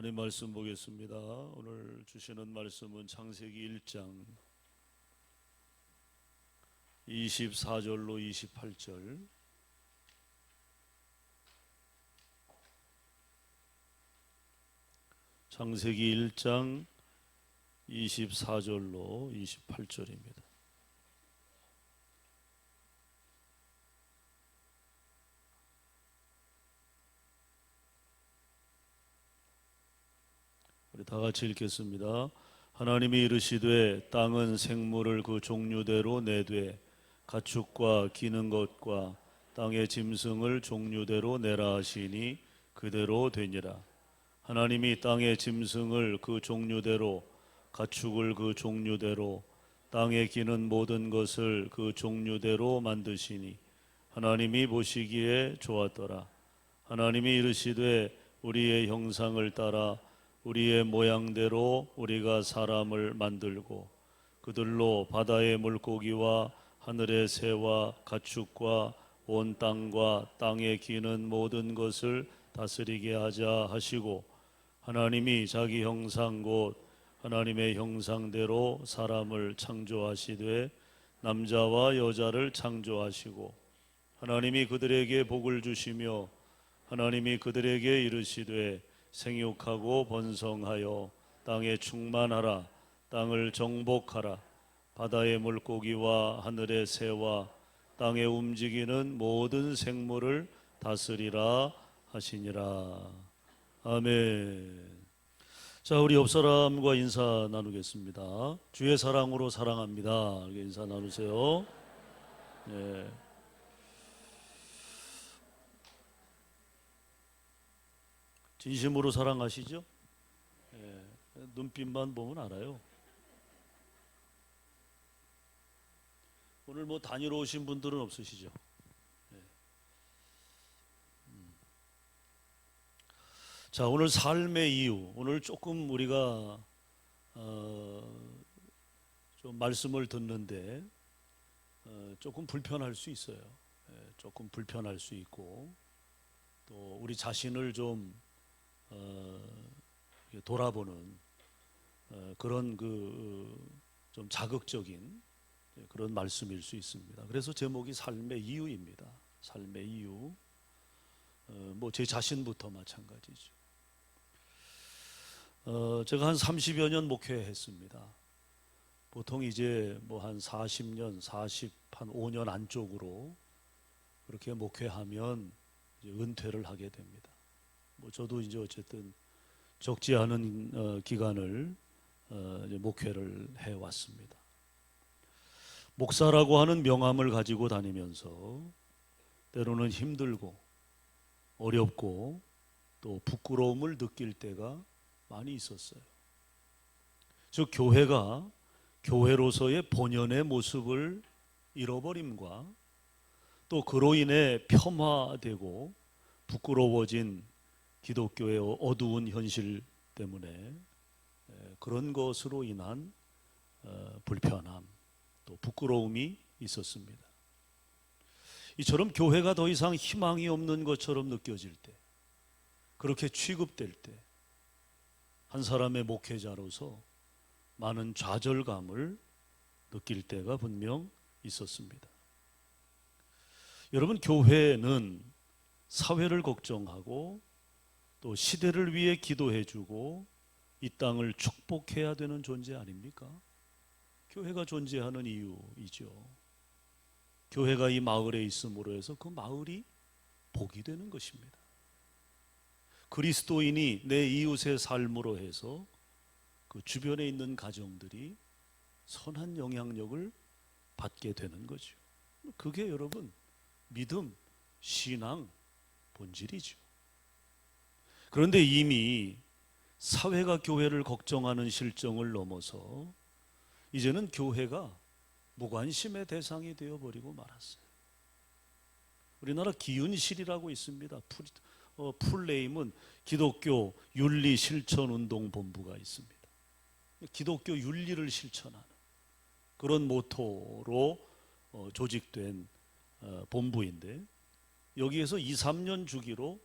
하나님 말씀 보겠습니다. 오늘 주시는 말씀은 창세기 1장 24절로 28절. 창세기 1장 24절로 28절입니다. 우리 다 같이 읽겠습니다. 하나님이 이르시되 땅은 생물을 그 종류대로 내되 가축과 기는 것과 땅의 짐승을 종류대로 내라 하시니 그대로 되니라. 하나님이 땅의 짐승을 그 종류대로 가축을 그 종류대로 땅에 기는 모든 것을 그 종류대로 만드시니 하나님이 보시기에 좋았더라. 하나님이 이르시되 우리의 형상을 따라 우리의 모양대로 우리가 사람을 만들고 그들로 바다의 물고기와 하늘의 새와 가축과 온 땅과 땅에 기는 모든 것을 다스리게 하자 하시고 하나님이 자기 형상 곧 하나님의 형상대로 사람을 창조하시되 남자와 여자를 창조하시고 하나님이 그들에게 복을 주시며 하나님이 그들에게 이르시되 생육하고 번성하여 땅에 충만하라. 땅을 정복하라. 바다의 물고기와 하늘의 새와 땅에 움직이는 모든 생물을 다스리라 하시니라. 아멘. 자, 우리 옆 사람과 인사 나누겠습니다. 주의 사랑으로 사랑합니다. 이렇게 인사 나누세요. 네. 진심으로 사랑하시죠? 예, 눈빛만 보면 알아요. 오늘 뭐 다니러 오신 분들은 없으시죠? 예. 자, 오늘 삶의 이유. 오늘 조금 우리가 좀 말씀을 듣는데 조금 불편할 수 있어요. 예, 조금 불편할 수 있고 또 우리 자신을 좀 돌아보는 그런 좀 자극적인 그런 말씀일 수 있습니다. 그래서 제목이 삶의 이유입니다. 삶의 이유. 뭐 제 자신부터 마찬가지죠. 제가 한 30여 년 목회했습니다. 보통 이제 뭐 한 40년, 한 5년 안쪽으로 그렇게 목회하면 이제 은퇴를 하게 됩니다. 뭐 저도 이제 어쨌든 적지 않은 기간을 이제 목회를 해 왔습니다. 목사라고 하는 명함을 가지고 다니면서 때로는 힘들고 어렵고 또 부끄러움을 느낄 때가 많이 있었어요. 즉 교회가 교회로서의 본연의 모습을 잃어버림과 또 그로 인해 폄하되고 부끄러워진 기독교의 어두운 현실 때문에 그런 것으로 인한 불편함 또 부끄러움이 있었습니다. 이처럼 교회가 더 이상 희망이 없는 것처럼 느껴질 때, 그렇게 취급될 때 한 사람의 목회자로서 많은 좌절감을 느낄 때가 분명 있었습니다. 여러분, 교회는 사회를 걱정하고 또 시대를 위해 기도해주고 이 땅을 축복해야 되는 존재 아닙니까? 교회가 존재하는 이유이죠. 교회가 이 마을에 있음으로 해서 그 마을이 복이 되는 것입니다. 그리스도인이 내 이웃의 삶으로 해서 그 주변에 있는 가정들이 선한 영향력을 받게 되는 거죠. 그게 여러분 믿음, 신앙 본질이죠. 그런데 이미 사회가 교회를 걱정하는 실정을 넘어서 이제는 교회가 무관심의 대상이 되어버리고 말았어요. 우리나라 기윤실이라고 있습니다. 풀네임은 기독교 윤리실천운동본부가 있습니다. 기독교 윤리를 실천하는 그런 모토로 조직된 본부인데 여기에서 2, 3년 주기로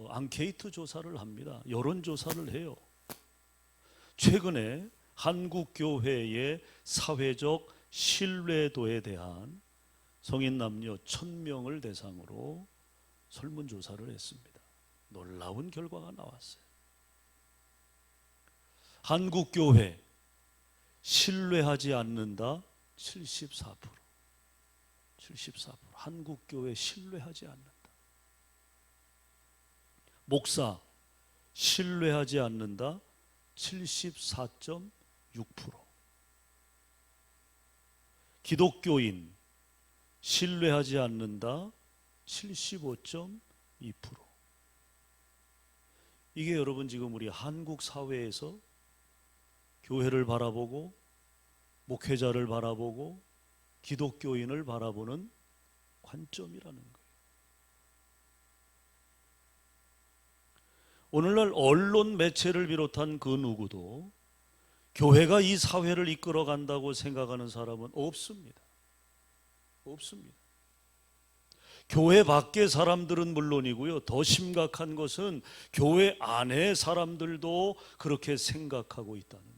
앙케이트 조사를 합니다. 여론조사를 해요. 최근에 한국교회의 사회적 신뢰도에 대한 성인 남녀 1000명을 대상으로 설문조사를 했습니다. 놀라운 결과가 나왔어요. 한국교회 신뢰하지 않는다 74%. 74%. 한국교회 신뢰하지 않는다. 목사 신뢰하지 않는다 74.6%. 기독교인 신뢰하지 않는다 75.2%. 이게 여러분 지금 우리 한국 사회에서 교회를 바라보고 목회자를 바라보고 기독교인을 바라보는 관점이라는 거예요. 오늘날 언론 매체를 비롯한 그 누구도 교회가 이 사회를 이끌어 간다고 생각하는 사람은 없습니다. 없습니다. 교회 밖의 사람들은 물론이고요. 더 심각한 것은 교회 안의 사람들도 그렇게 생각하고 있다는 거예요.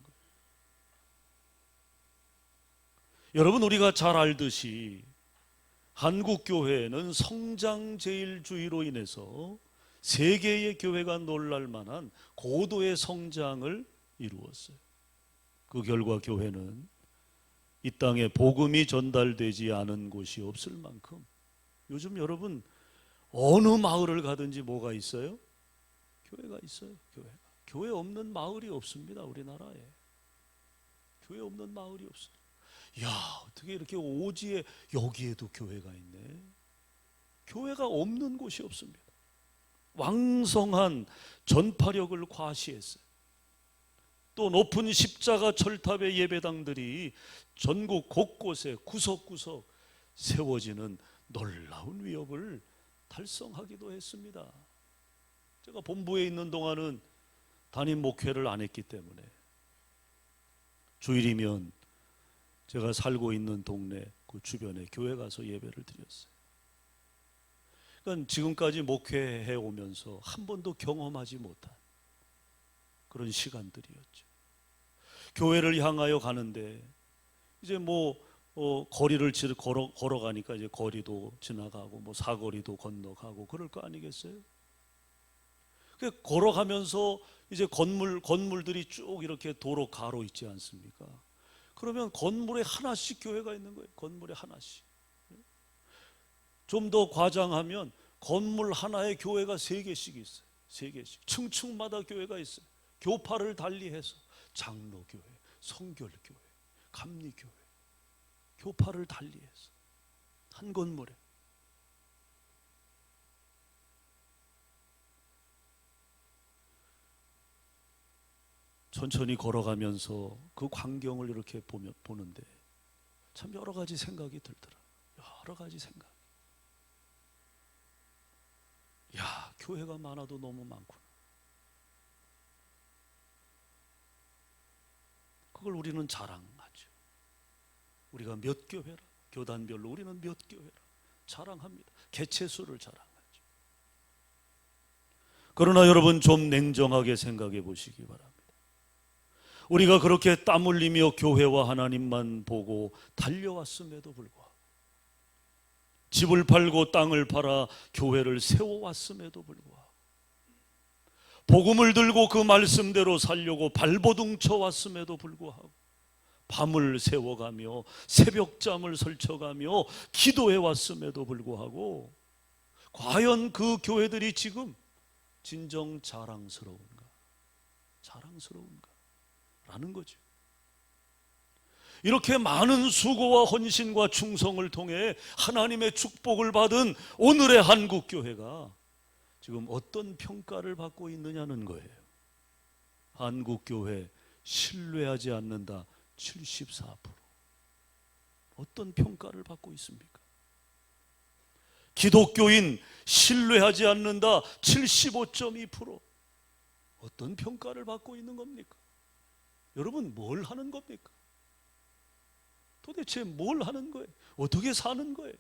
여러분, 우리가 잘 알듯이 한국 교회는 성장제일주의로 인해서 세계의 교회가 놀랄 만한 고도의 성장을 이루었어요. 그 결과 교회는 이 땅에 복음이 전달되지 않은 곳이 없을 만큼 요즘 여러분 어느 마을을 가든지 뭐가 있어요? 교회가 있어요. 교회가. 교회 없는 마을이 없습니다. 우리나라에. 교회 없는 마을이 없어요. 야, 어떻게 이렇게 오지에 여기에도 교회가 있네. 교회가 없는 곳이 없습니다. 왕성한 전파력을 과시했어요. 또 높은 십자가 철탑의 예배당들이 전국 곳곳에 구석구석 세워지는 놀라운 위협을 달성하기도 했습니다. 제가 본부에 있는 동안은 담임 목회를 안 했기 때문에 주일이면 제가 살고 있는 동네 그 주변에 교회 가서 예배를 드렸어요. 그러니까 지금까지 목회해 오면서 한 번도 경험하지 못한 그런 시간들이었죠. 교회를 향하여 가는데 이제 거리를 걸어가니까 이제 거리도 지나가고 사거리도 건너가고 그럴 거 아니겠어요? 그 걸어가면서 이제 건물들이 쭉 이렇게 도로 가로 있지 않습니까? 그러면 건물에 하나씩 교회가 있는 거예요. 건물에 하나씩. 좀 더 과장하면 건물 하나에 교회가 3개씩 있어요. 3개씩. 층층마다 교회가 있어요. 교파를 달리해서 장로교회, 성결교회, 감리교회, 교파를 달리해서 한 건물에. 천천히 걸어가면서 그 광경을 이렇게 보는데 참 여러 가지 생각이 들더라. 여러 가지 생각. 야, 교회가 많아도 너무 많구나. 그걸 우리는 자랑하죠. 우리가 몇 교회라, 교단별로 우리는 몇 교회라 자랑합니다. 개체수를 자랑하죠. 그러나 여러분 좀 냉정하게 생각해 보시기 바랍니다. 우리가 그렇게 땀 흘리며 교회와 하나님만 보고 달려왔음에도 불구하고, 집을 팔고 땅을 팔아 교회를 세워왔음에도 불구하고, 복음을 들고 그 말씀대로 살려고 발버둥 쳐왔음에도 불구하고, 밤을 새워가며 새벽잠을 설쳐가며 기도해 왔음에도 불구하고, 과연 그 교회들이 지금 진정 자랑스러운가? 자랑스러운가? 라는 거죠. 이렇게 많은 수고와 헌신과 충성을 통해 하나님의 축복을 받은 오늘의 한국교회가 지금 어떤 평가를 받고 있느냐는 거예요. 한국교회 신뢰하지 않는다 74%. 어떤 평가를 받고 있습니까? 기독교인 신뢰하지 않는다 75.2%. 어떤 평가를 받고 있는 겁니까? 여러분 뭘 하는 겁니까? 도대체 뭘 하는 거예요? 어떻게 사는 거예요?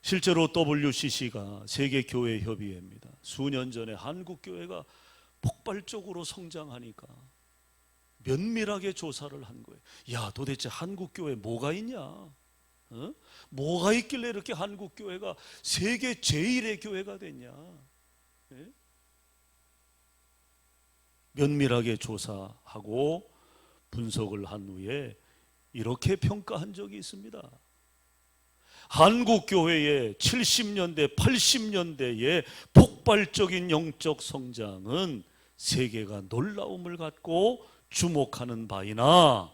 실제로 WCC가 세계교회협의회입니다. 수년 전에 한국교회가 폭발적으로 성장하니까 면밀하게 조사를 한 거예요. 야, 도대체 한국교회 뭐가 있냐? 어? 뭐가 있길래 이렇게 한국교회가 세계 제일의 교회가 됐냐? 예? 면밀하게 조사하고 분석을 한 후에 이렇게 평가한 적이 있습니다. 한국교회의 70년대, 80년대의 폭발적인 영적 성장은 세계가 놀라움을 갖고 주목하는 바이나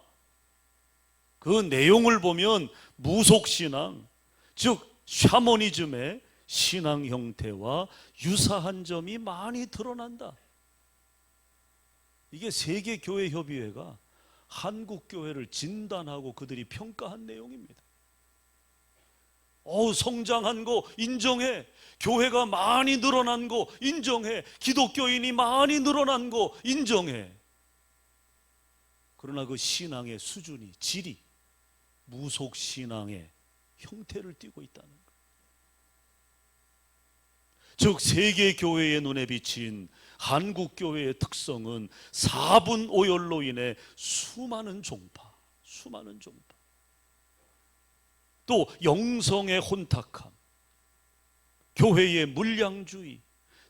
그 내용을 보면 무속신앙, 즉 샤머니즘의 신앙 형태와 유사한 점이 많이 드러난다. 이게 세계교회협의회가 한국교회를 진단하고 그들이 평가한 내용입니다. 성장한 거 인정해. 교회가 많이 늘어난 거 인정해. 기독교인이 많이 늘어난 거 인정해. 그러나 그 신앙의 수준이, 질이 무속신앙의 형태를 띠고 있다는 것. 즉 세계교회의 눈에 비친 한국교회의 특성은 4분 오열로 인해 수많은 종파, 또 영성의 혼탁함, 교회의 물량주의,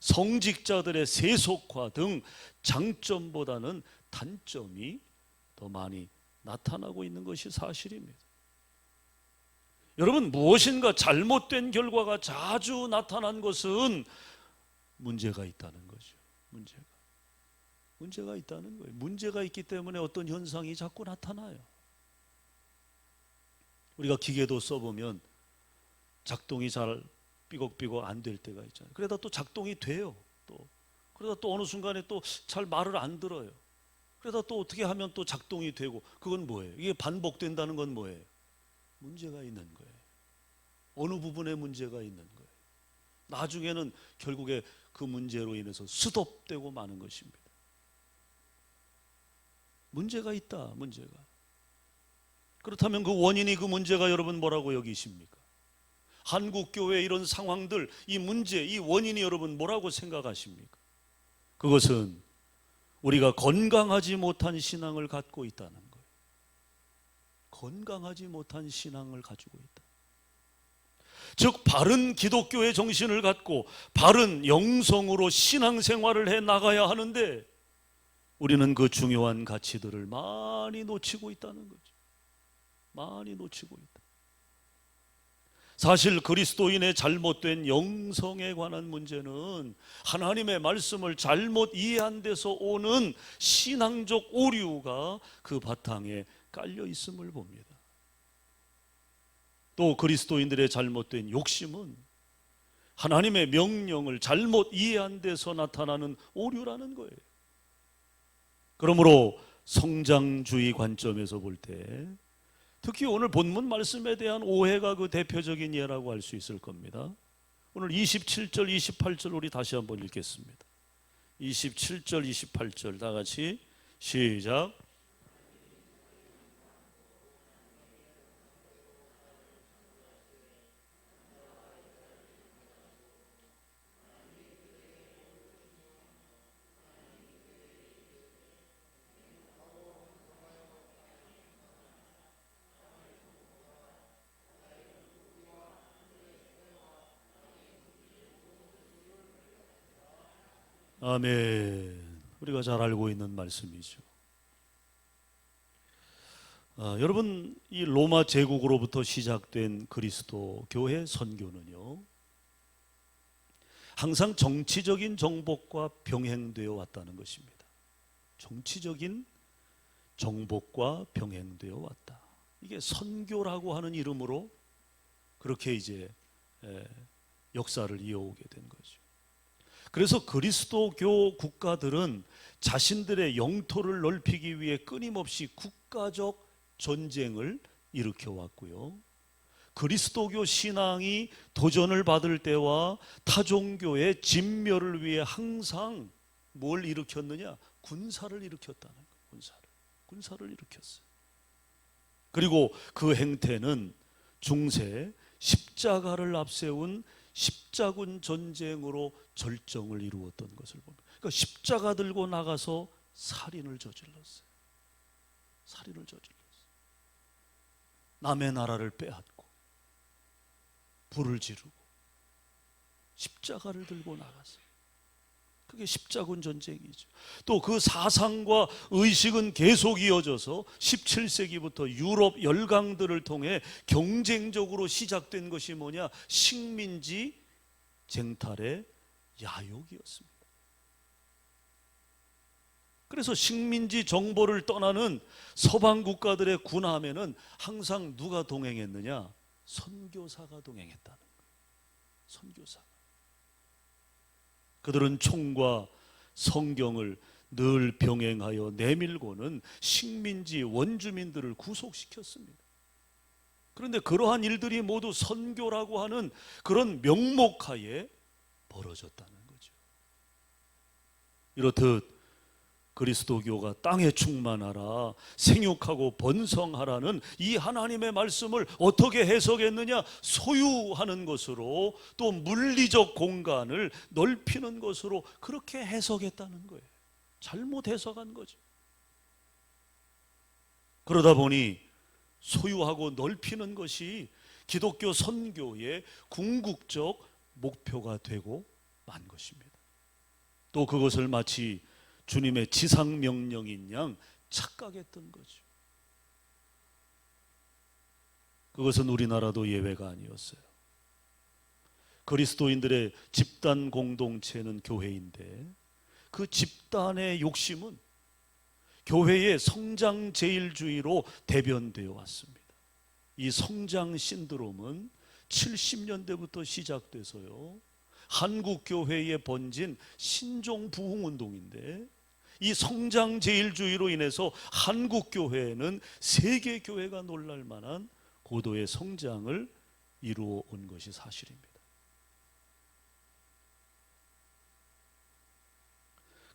성직자들의 세속화 등 장점보다는 단점이 더 많이 나타나고 있는 것이 사실입니다. 여러분, 무엇인가 잘못된 결과가 자주 나타난 것은 문제가 있다는 거죠. 문제가 있다는 거예요. 문제가 있기 때문에 어떤 현상이 자꾸 나타나요. 우리가 기계도 써보면 작동이 잘 삐걱삐걱 안 될 때가 있잖아요. 그러다 또 작동이 돼요. 그러다 또 어느 순간에 또 잘 말을 안 들어요. 그러다 또 어떻게 하면 또 작동이 되고, 그건 뭐예요? 이게 반복된다는 건 뭐예요? 문제가 있는 거예요. 어느 부분에 문제가 있는 거예요. 나중에는 결국에 그 문제로 인해서 스톱되고 마는 것입니다. 문제가 있다, 문제가. 그렇다면 그 원인이, 그 문제가 여러분 뭐라고 여기십니까? 한국교회 이런 상황들, 이 문제, 이 원인이 여러분 뭐라고 생각하십니까? 그것은 우리가 건강하지 못한 신앙을 갖고 있다는 거예요. 건강하지 못한 신앙을 가지고 있다. 즉 바른 기독교의 정신을 갖고 바른 영성으로 신앙생활을 해 나가야 하는데 우리는 그 중요한 가치들을 많이 놓치고 있다는 거죠. 많이 놓치고 있다. 사실 그리스도인의 잘못된 영성에 관한 문제는 하나님의 말씀을 잘못 이해한 데서 오는 신앙적 오류가 그 바탕에 깔려 있음을 봅니다. 또 그리스도인들의 잘못된 욕심은 하나님의 명령을 잘못 이해한 데서 나타나는 오류라는 거예요. 그러므로 성장주의 관점에서 볼 때 특히 오늘 본문 말씀에 대한 오해가 그 대표적인 예라고 할 수 있을 겁니다. 오늘 27절, 28절 우리 다시 한번 읽겠습니다. 27절, 28절 다 같이 시작. 아멘. 우리가 잘 알고 있는 말씀이죠. 여러분, 이 로마 제국으로부터 시작된 그리스도 교회 선교는요, 항상 정치적인 정복과 병행되어 왔다는 것입니다. 정치적인 정복과 병행되어 왔다. 이게 선교라고 하는 이름으로 그렇게 이제 역사를 이어오게 된 거죠. 그래서 그리스도교 국가들은 자신들의 영토를 넓히기 위해 끊임없이 국가적 전쟁을 일으켜 왔고요. 그리스도교 신앙이 도전을 받을 때와 타종교의 진멸을 위해 항상 뭘 일으켰느냐? 군사를 일으켰다는 거예요. 군사를 일으켰어요. 그리고 그 행태는 중세 십자가를 앞세운 십자군 전쟁으로 절정을 이루었던 것을 봅니다. 그러니까 십자가 들고 나가서 살인을 저질렀어요. 살인을 저질렀어요. 남의 나라를 빼앗고 불을 지르고 십자가를 들고 나가서, 그게 십자군 전쟁이죠. 또 그 사상과 의식은 계속 이어져서 17세기부터 유럽 열강들을 통해 경쟁적으로 시작된 것이 뭐냐? 식민지 쟁탈의 야욕이었습니다. 그래서 식민지 정보를 떠나는 서방 국가들의 군함에는 항상 누가 동행했느냐? 선교사가 동행했다는 거예요. 선교사가. 그들은 총과 성경을 늘 병행하여 내밀고는 식민지 원주민들을 구속시켰습니다. 그런데 그러한 일들이 모두 선교라고 하는 그런 명목하에 벌어졌다는 거죠. 이렇듯 그리스도교가 땅에 충만하라, 생육하고 번성하라는 이 하나님의 말씀을 어떻게 해석했느냐? 소유하는 것으로, 또 물리적 공간을 넓히는 것으로 그렇게 해석했다는 거예요. 잘못 해석한 거죠. 그러다 보니 소유하고 넓히는 것이 기독교 선교의 궁극적 목표가 되고 만 것입니다. 또 그것을 마치 주님의 지상명령인 양 착각했던 거죠. 그것은 우리나라도 예외가 아니었어요. 그리스도인들의 집단 공동체는 교회인데 그 집단의 욕심은 교회의 성장제일주의로 대변되어 왔습니다. 이 성장 신드롬은 70년대부터 시작돼서요, 한국교회에 번진 신종부흥운동인데, 이 성장제일주의로 인해서 한국교회는 세계교회가 놀랄 만한 고도의 성장을 이루어 온 것이 사실입니다.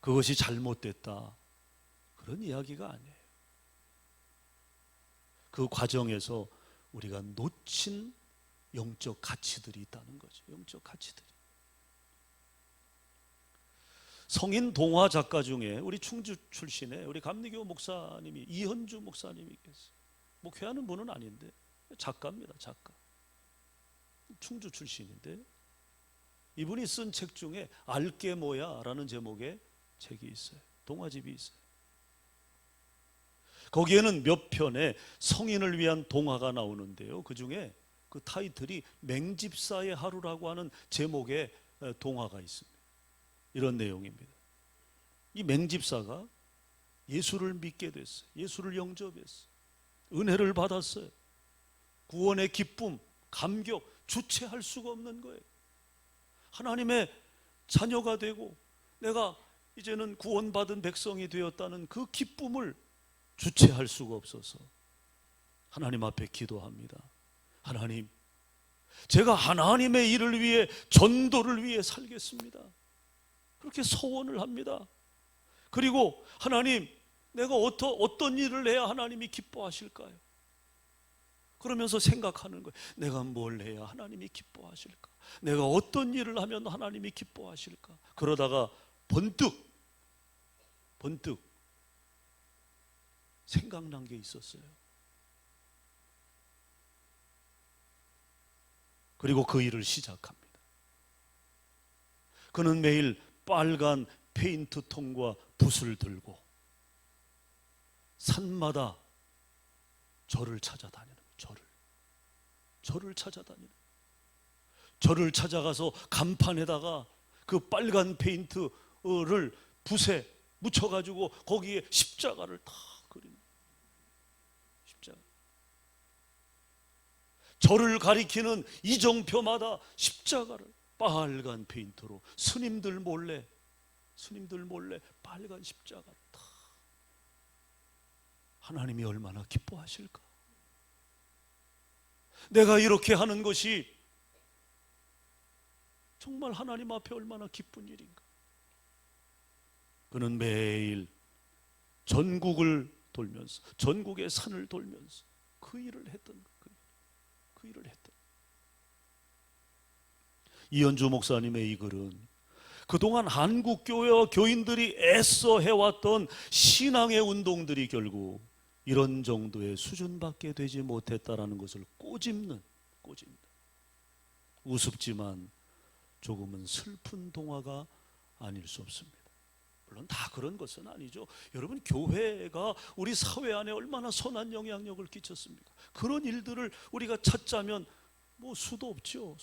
그것이 잘못됐다, 그런 이야기가 아니에요. 그 과정에서 우리가 놓친 영적 가치들이 있다는 거죠. 영적 가치들이. 성인 동화 작가 중에 우리 충주 출신의 우리 감리교 목사님이, 이현주 목사님이 계세요. 목회하는 분은 아닌데 작가입니다. 작가. 충주 출신인데 이분이 쓴 책 중에 알게 뭐야 라는 제목의 책이 있어요. 동화집이 있어요. 거기에는 몇 편의 성인을 위한 동화가 나오는데요, 그 중에 그 타이틀이 맹집사의 하루라고 하는 제목의 동화가 있습니다. 이런 내용입니다. 이 맹집사가 예수를 믿게 됐어요. 예수를 영접했어요. 은혜를 받았어요. 구원의 기쁨, 감격, 주체할 수가 없는 거예요. 하나님의 자녀가 되고 내가 이제는 구원받은 백성이 되었다는 그 기쁨을 주체할 수가 없어서 하나님 앞에 기도합니다. 하나님, 제가 하나님의 일을 위해, 전도를 위해 살겠습니다. 그렇게 서원을 합니다. 그리고 하나님, 내가 어떤 일을 해야 하나님이 기뻐하실까요? 그러면서 생각하는 거예요. 내가 뭘 해야 하나님이 기뻐하실까? 내가 어떤 일을 하면 하나님이 기뻐하실까? 그러다가 번뜩 생각난 게 있었어요. 그리고 그 일을 시작합니다. 그는 매일 빨간 페인트 통과 붓을 들고 산마다 절을 찾아다니는 거예요. 절을 찾아다니는 거예요. 절을 찾아가서 간판에다가 그 빨간 페인트를 붓에 묻혀가지고 거기에 십자가를 다 그리는 거예요. 십자가. 절을 가리키는 이정표마다 십자가를 빨간 페인트로 스님들 몰래 빨간 십자가를 다. 하나님이 얼마나 기뻐하실까? 내가 이렇게 하는 것이 정말 하나님 앞에 얼마나 기쁜 일인가? 그는 매일 전국을 돌면서, 전국의 산을 돌면서 그 일을 했던 거예요. 그 일을 했던. 이현주 목사님의 이 글은 그동안 한국 교회와 교인들이 애써 해왔던 신앙의 운동들이 결국 이런 정도의 수준밖에 되지 못했다라는 것을 꼬집는 우습지만 조금은 슬픈 동화가 아닐 수 없습니다. 물론 다 그런 것은 아니죠. 여러분, 교회가 우리 사회 안에 얼마나 선한 영향력을 끼쳤습니까? 그런 일들을 우리가 찾자면 뭐 수도 없죠.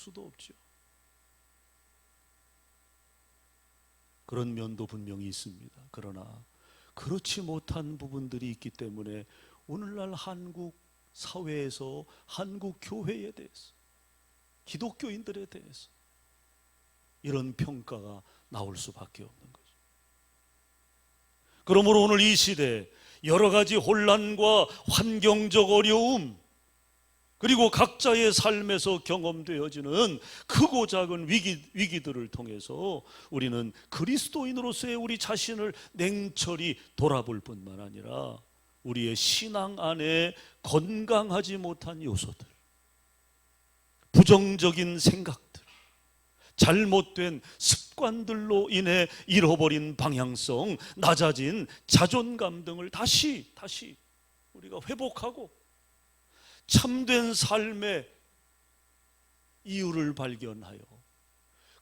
그런 면도 분명히 있습니다. 그러나 그렇지 못한 부분들이 있기 때문에 오늘날 한국 사회에서 한국 교회에 대해서, 기독교인들에 대해서 이런 평가가 나올 수밖에 없는 거죠. 그러므로 오늘 이 시대에 여러 가지 혼란과 환경적 어려움, 그리고 각자의 삶에서 경험되어지는 크고 작은 위기들을 통해서 우리는 그리스도인으로서의 우리 자신을 냉철히 돌아볼 뿐만 아니라 우리의 신앙 안에 건강하지 못한 요소들, 부정적인 생각들, 잘못된 습관들로 인해 잃어버린 방향성, 낮아진 자존감 등을 다시 우리가 회복하고 참된 삶의 이유를 발견하여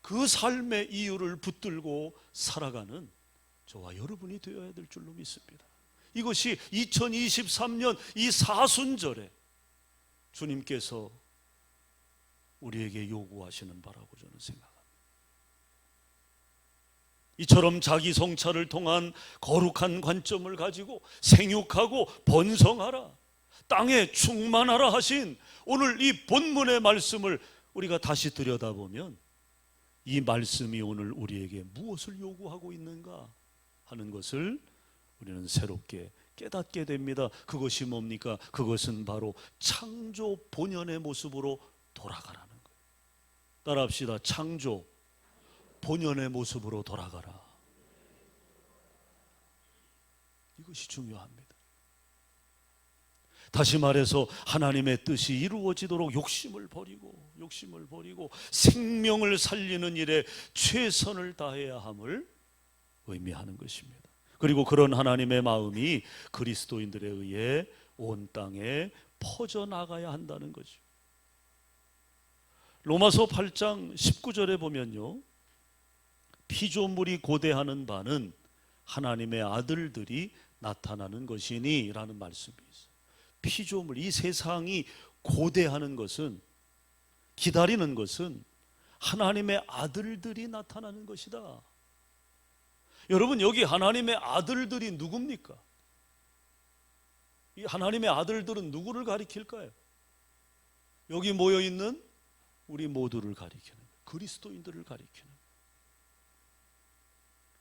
그 삶의 이유를 붙들고 살아가는 저와 여러분이 되어야 될 줄로 믿습니다. 이것이 2023년 이 사순절에 주님께서 우리에게 요구하시는 바라고 저는 생각합니다. 이처럼 자기 성찰을 통한 거룩한 관점을 가지고 생육하고 번성하라, 땅에 충만하라 하신 오늘 이 본문의 말씀을 우리가 다시 들여다보면 이 말씀이 오늘 우리에게 무엇을 요구하고 있는가 하는 것을 우리는 새롭게 깨닫게 됩니다. 그것이 뭡니까? 그것은 바로 창조 본연의 모습으로 돌아가라는 거예요. 따라합시다. 창조 본연의 모습으로 돌아가라. 이것이 중요합니다. 다시 말해서 하나님의 뜻이 이루어지도록 욕심을 버리고 생명을 살리는 일에 최선을 다해야 함을 의미하는 것입니다. 그리고 그런 하나님의 마음이 그리스도인들에 의해 온 땅에 퍼져나가야 한다는 거죠. 로마서 8장 19절에 보면요, 피조물이 고대하는 바는 하나님의 아들들이 나타나는 것이니 라는 말씀이 있어요. 피조물, 이 세상이 고대하는 것은, 기다리는 것은 하나님의 아들들이 나타나는 것이다. 여러분, 여기 하나님의 아들들이 누굽니까? 이 하나님의 아들들은 누구를 가리킬까요? 여기 모여있는 우리 모두를 가리키는, 그리스도인들을 가리키는,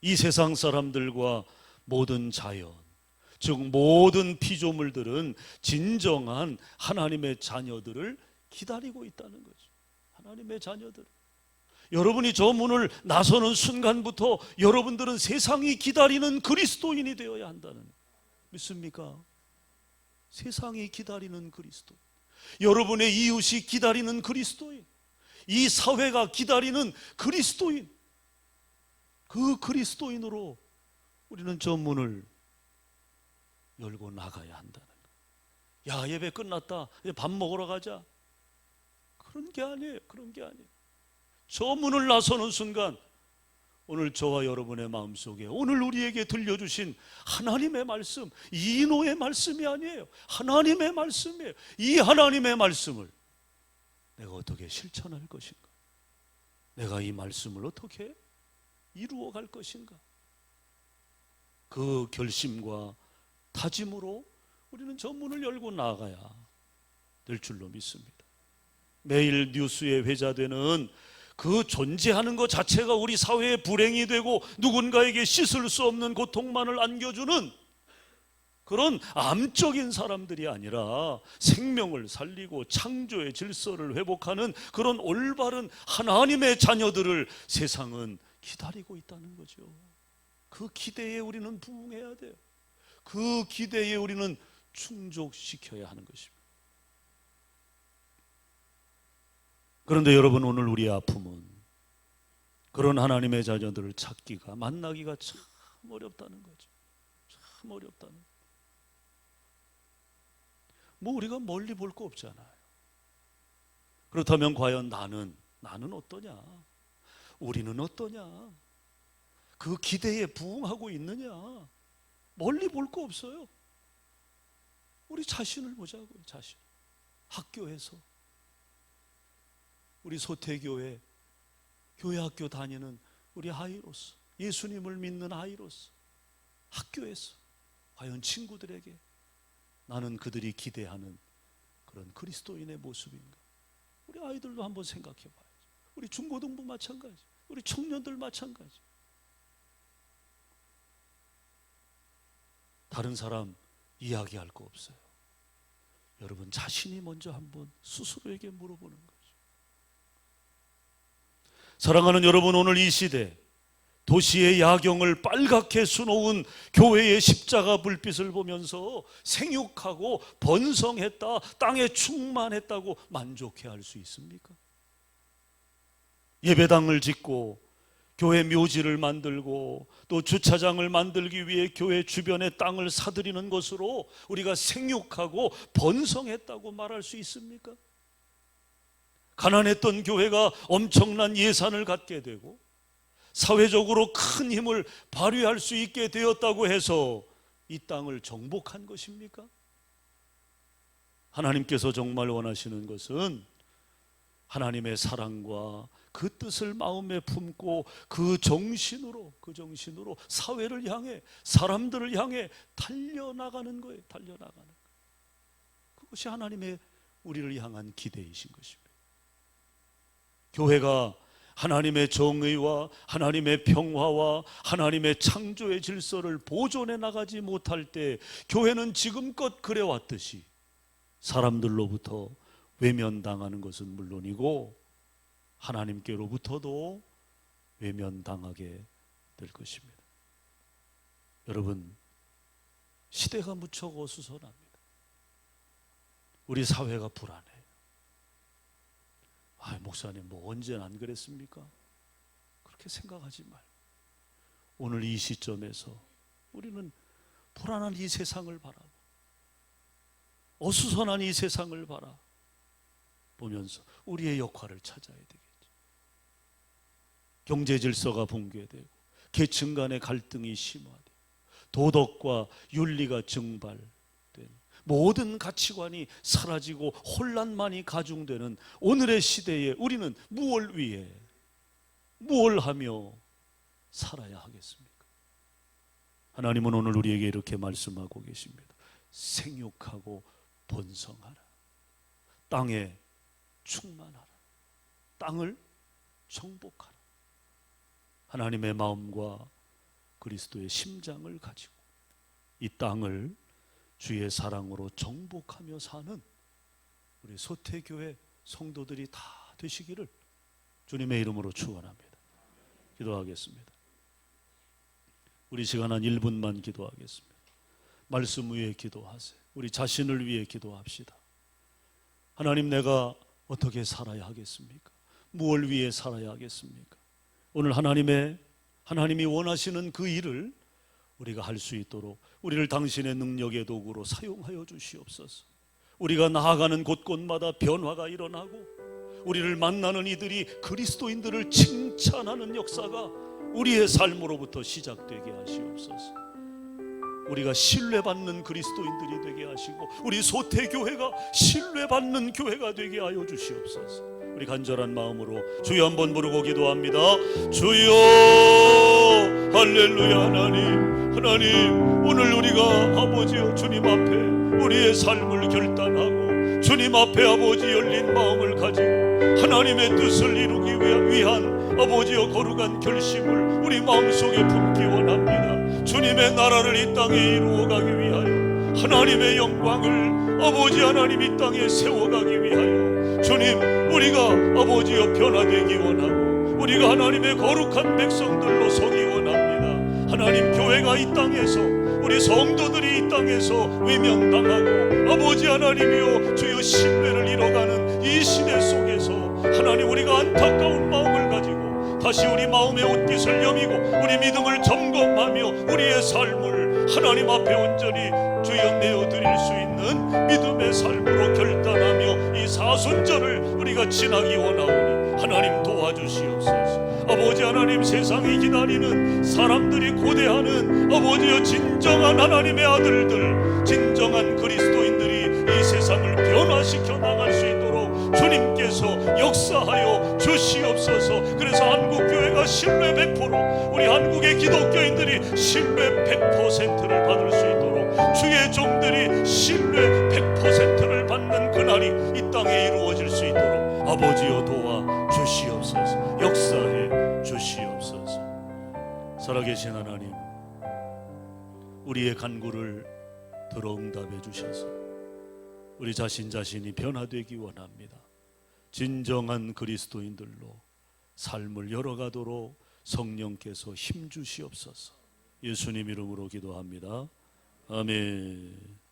이 세상 사람들과 모든 자연, 즉 모든 피조물들은 진정한 하나님의 자녀들을 기다리고 있다는 거죠. 하나님의 자녀들. 여러분이 저 문을 나서는 순간부터 여러분들은 세상이 기다리는 그리스도인이 되어야 한다는, 믿습니까? 세상이 기다리는 그리스도인, 여러분의 이웃이 기다리는 그리스도인, 이 사회가 기다리는 그리스도인, 그 그리스도인으로 우리는 저 문을 열고 나가야 한다는 거예요. 야, 예배 끝났다, 이제 밥 먹으러 가자, 그런 게 아니에요. 저 문을 나서는 순간 오늘 저와 여러분의 마음속에 오늘 우리에게 들려주신 하나님의 말씀, 이노의 말씀이 아니에요. 하나님의 말씀이에요. 이 하나님의 말씀을 내가 어떻게 실천할 것인가, 내가 이 말씀을 어떻게 이루어 갈 것인가, 그 결심과 다짐으로 우리는 저 문을 열고 나가야 될 줄로 믿습니다. 매일 뉴스에 회자되는 그 존재하는 것 자체가 우리 사회의 불행이 되고 누군가에게 씻을 수 없는 고통만을 안겨주는 그런 암적인 사람들이 아니라 생명을 살리고 창조의 질서를 회복하는 그런 올바른 하나님의 자녀들을 세상은 기다리고 있다는 거죠. 그 기대에 우리는 부응해야 돼요. 그 기대에 우리는 충족시켜야 하는 것입니다. 그런데 여러분, 오늘 우리의 아픔은 그런 하나님의 자녀들을 찾기가, 만나기가 참 어렵다는 거죠. 참 어렵다는. 뭐 우리가 멀리 볼 거 없잖아요. 그렇다면 과연 나는 어떠냐? 우리는 어떠냐? 그 기대에 부응하고 있느냐? 멀리 볼 거 없어요. 우리 자신을 보자고요. 자신. 학교에서 우리 소태교회 교회 학교 다니는 우리 아이로서, 예수님을 믿는 아이로서 학교에서 과연 친구들에게 나는 그들이 기대하는 그런 그리스도인의 모습인가? 우리 아이들도 한번 생각해 봐야죠. 우리 중고등부 마찬가지, 우리 청년들 마찬가지. 다른 사람 이야기할 거 없어요. 여러분 자신이 먼저 한번 스스로에게 물어보는 거죠. 사랑하는 여러분, 오늘 이 시대 도시의 야경을 빨갛게 수놓은 교회의 십자가 불빛을 보면서 생육하고 번성했다, 땅에 충만했다고 만족해할 수 있습니까? 예배당을 짓고 교회 묘지를 만들고 또 주차장을 만들기 위해 교회 주변의 땅을 사들이는 것으로 우리가 생육하고 번성했다고 말할 수 있습니까? 가난했던 교회가 엄청난 예산을 갖게 되고 사회적으로 큰 힘을 발휘할 수 있게 되었다고 해서 이 땅을 정복한 것입니까? 하나님께서 정말 원하시는 것은 하나님의 사랑과 그 뜻을 마음에 품고 그 정신으로 사회를 향해, 사람들을 향해 달려나가는 거예요. 달려나가는 거예요. 그것이 하나님의 우리를 향한 기대이신 것입니다. 교회가 하나님의 정의와 하나님의 평화와 하나님의 창조의 질서를 보존해 나가지 못할 때 교회는 지금껏 그래왔듯이 사람들로부터 외면당하는 것은 물론이고 하나님께로부터도 외면당하게 될 것입니다. 여러분, 시대가 무척 어수선합니다. 우리 사회가 불안해요. 목사님 뭐 언제는 안 그랬습니까? 그렇게 생각하지 말고 오늘 이 시점에서 우리는 불안한 이 세상을 바라보, 어수선한 이 세상을 바라보면서 우리의 역할을 찾아야 되겠죠. 경제 질서가 붕괴되고 계층 간의 갈등이 심화되고 도덕과 윤리가 증발된 모든 가치관이 사라지고 혼란만이 가중되는 오늘의 시대에 우리는 무엇을 위해, 무엇을 하며 살아야 하겠습니까? 하나님은 오늘 우리에게 이렇게 말씀하고 계십니다. 생육하고 번성하라. 땅에 충만하라. 땅을 정복하라. 하나님의 마음과 그리스도의 심장을 가지고 이 땅을 주의 사랑으로 정복하며 사는 우리 소태교회 성도들이 다 되시기를 주님의 이름으로 축원합니다. 기도하겠습니다. 우리 시간 한 1분만 기도하겠습니다. 말씀 위에 기도하세요. 우리 자신을 위해 기도합시다. 하나님, 내가 어떻게 살아야 하겠습니까? 무엇을 위해 살아야 하겠습니까? 오늘 하나님이 원하시는 그 일을 우리가 할 수 있도록 우리를 당신의 능력의 도구로 사용하여 주시옵소서. 우리가 나아가는 곳곳마다 변화가 일어나고 우리를 만나는 이들이 그리스도인들을 칭찬하는 역사가 우리의 삶으로부터 시작되게 하시옵소서. 우리가 신뢰받는 그리스도인들이 되게 하시고 우리 소태교회가 신뢰받는 교회가 되게 하여 주시옵소서. 우리 간절한 마음으로 주여 한번 부르고 기도합니다. 주여, 할렐루야. 하나님, 오늘 우리가 아버지여 주님 앞에 우리의 삶을 결단하고 주님 앞에 아버지 열린 마음을 가지고 하나님의 뜻을 이루기 위한 아버지여 거룩한 결심을 우리 마음속에 품기 원합니다. 주님의 나라를 이 땅에 이루어가기 위하여, 하나님의 영광을 아버지 하나님 이 땅에 세워가기 위하여 주님, 우리가 아버지여 변화되기 원하고 우리가 하나님의 거룩한 백성들로 서기 원합니다. 하나님, 교회가 이 땅에서, 우리 성도들이 이 땅에서 외면당하고 아버지 하나님이여 주여 신뢰를 잃어가는 이 시대 속에서 하나님, 우리가 안타까운 마음을 가지고 다시 우리 마음의 옷깃을 여미고 우리 믿음을 점검하며 우리의 삶을 하나님 앞에 온전히 주여 내어드릴 수 있는 믿음의 삶으로 결단하며 이 사순절을 우리가 지나기 원하오니 하나님 도와주시옵소서. 아버지 하나님, 세상이 기다리는 사람들이 고대하는 아버지여 진정한 하나님의 아들들, 진정한 그리스도인들이 이 세상을 변화시켜 나갈 수 있도록 주님께서 역사하여 주시옵소서. 그래서 한국교회가 신뢰 100%, 우리 한국의 기독교인들이 신뢰 100%를 받을 수 있도록 주의 종들이 신뢰 100%를 받는 그날이 이 땅에 이루어질 수 있도록 아버지여 도와 주시옵소서. 역사해 주시옵소서. 살아계신 하나님, 우리의 간구를 들어 응답해 주셔서 우리 자신이 변화되기 원합니다. 진정한 그리스도인들로 삶을 열어가도록 성령께서 힘주시옵소서. 예수님 이름으로 기도합니다. 아멘.